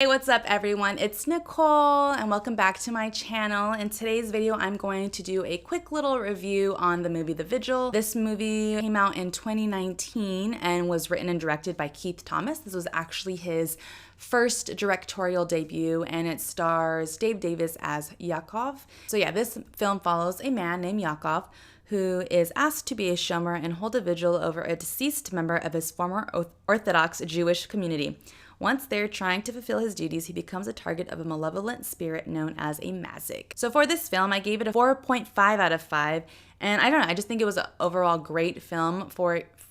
Hey, what's up everyone? It's Nicole and welcome back to my channel. In today's video, I'm going to do a quick little review on the movie The Vigil. This movie came out in 2019 and was written and directed by Keith Thomas. This was actually his first directorial debut, and it stars Dave Davis as Yakov. So yeah, this film follows a man named Yakov who is asked to be a shomer and hold a vigil over a deceased member of his former Orthodox Jewish community. Once there trying to fulfill his duties, he becomes a target of a malevolent spirit known as a mazik. So for this film, I gave it a 4.5 out of 5. And I don't know, I just think it was an overall great film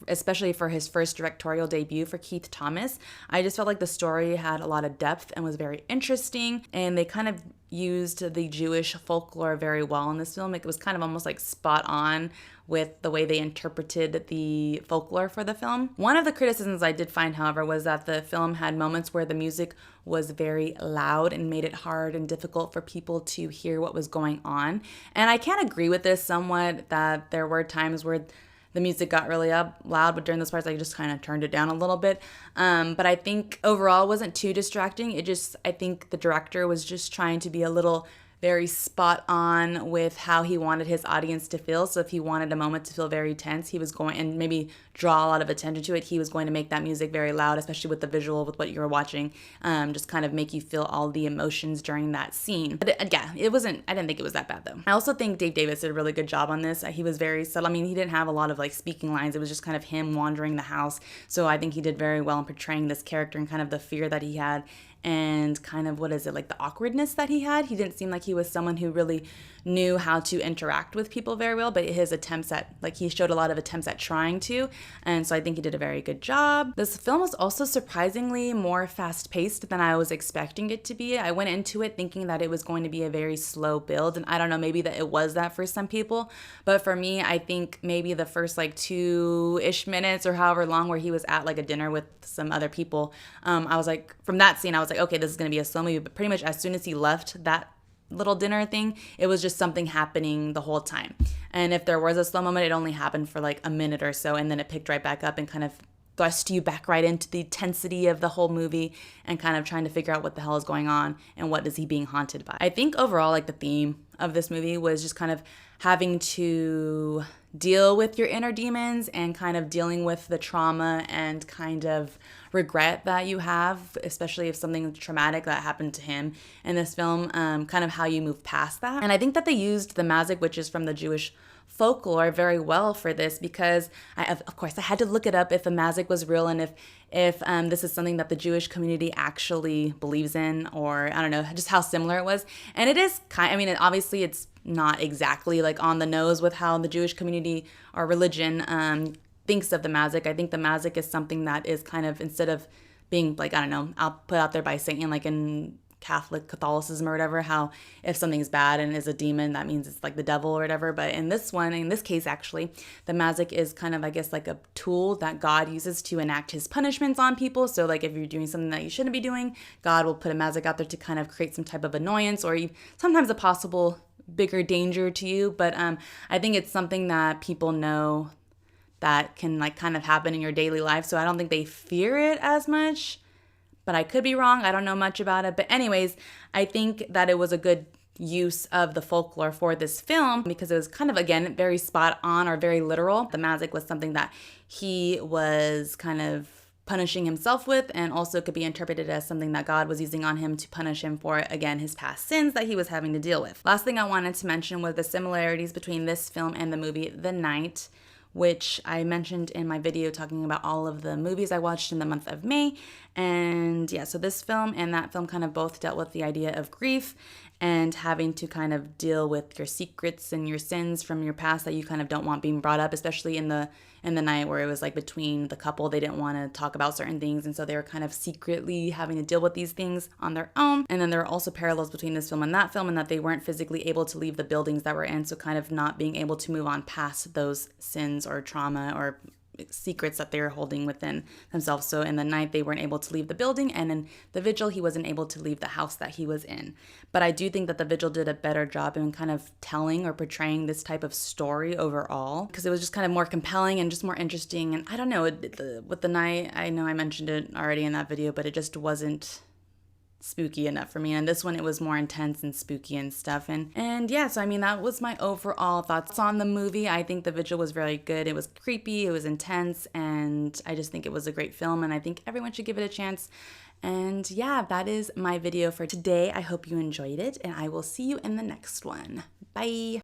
especially for his first directorial debut for Keith Thomas. I just felt like the story had a lot of depth and was very interesting, and they kind of used the Jewish folklore very well in this film. It was kind of almost like spot on with the way they interpreted the folklore for the film. One of the criticisms I did find, however, was that the film had moments where the music was very loud and made it hard and difficult for people to hear what was going on. And I can agree with this somewhat, that there were times where the music got really loud, but during those parts I just kind of turned it down a little bit. But I think overall it wasn't too distracting. I think the director was just trying to be a little very spot on with how he wanted his audience to feel. So if he wanted a moment to feel very tense, he was going, and maybe draw a lot of attention to it, he was going to make that music very loud, especially with the visual, with what you were watching, just kind of make you feel all the emotions during that scene. But I didn't think it was that bad though. I also think Dave Davis did a really good job on this. He was very subtle. I mean, he didn't have a lot of like speaking lines. It was just kind of him wandering the house. So I think he did very well in portraying this character and kind of the fear that he had, and kind of, like the awkwardness that he had. He didn't seem like he was someone who really knew how to interact with people very well, but his attempts at, he showed a lot of attempts at trying to, and so I think he did a very good job. This film was also surprisingly more fast-paced than I was expecting it to be. I went into it thinking that it was going to be a very slow build, and I don't know, maybe that it was that for some people, but for me, I think maybe the first 2-ish minutes or however long where he was at a dinner with some other people, I was like, from that scene, I was like, okay, this is going to be a slow movie, but pretty much as soon as he left that little dinner thing, it was just something happening the whole time. And if there was a slow moment, it only happened for a minute or so, and then it picked right back up and kind of thrust you back right into the intensity of the whole movie and kind of trying to figure out what the hell is going on and what is he being haunted by. I think overall, the theme of this movie was just kind of having to deal with your inner demons and kind of dealing with the trauma and kind of regret that you have, especially if something traumatic that happened to him in this film, kind of how you move past that. And I think that they used the mazik, which is from the Jewish folklore, very well for this, because of course I had to look it up if a mazik was real and if this is something that the Jewish community actually believes in, or I don't know, just how similar it was. And it is obviously it's not exactly on the nose with how the Jewish community or religion thinks of the mazik. I think the mazik is something that is kind of, instead of being I don't know, I'll put out there by Satan, in Catholicism or whatever, how if something's bad and is a demon, that means it's the devil or whatever. But in this case, actually, the mazik is kind of, I guess, a tool that God uses to enact his punishments on people. So if you're doing something that you shouldn't be doing, God will put a mazik out there to kind of create some type of annoyance or sometimes a possible bigger danger to you. But I think it's something that people know that can kind of happen in your daily life. So I don't think they fear it as much, but I could be wrong. I don't know much about it. But anyways, I think that it was a good use of the folklore for this film because it was kind of, again, very spot on or very literal. The mazik was something that he was kind of punishing himself with, and also could be interpreted as something that God was using on him to punish him for, again, his past sins that he was having to deal with. Last thing I wanted to mention was the similarities between this film and the movie The Night, which I mentioned in my video talking about all of the movies I watched in the month of May. And yeah, so this film and that film kind of both dealt with the idea of grief and having to kind of deal with your secrets and your sins from your past that you kind of don't want being brought up, especially in the night where it was between the couple. They didn't want to talk about certain things, and so they were kind of secretly having to deal with these things on their own. And then there are also parallels between this film and that film, in that they weren't physically able to leave the buildings that were in, so kind of not being able to move on past those sins or trauma or secrets that they were holding within themselves. So in the night, they weren't able to leave the building, and in the Vigil, he wasn't able to leave the house that he was in. But I do think that the Vigil did a better job in kind of telling or portraying this type of story overall, because it was just kind of more compelling and just more interesting. And I don't know, with the night, I know I mentioned it already in that video, but it just wasn't spooky enough for me, and this one it was more intense and spooky and stuff. And yeah, so I mean, that was my overall thoughts on the movie. I think The Vigil was very good. It was creepy, it was intense, and I just think it was a great film, and I think everyone should give it a chance. And yeah, that is my video for today. I hope you enjoyed it, and I will see you in the next one. Bye.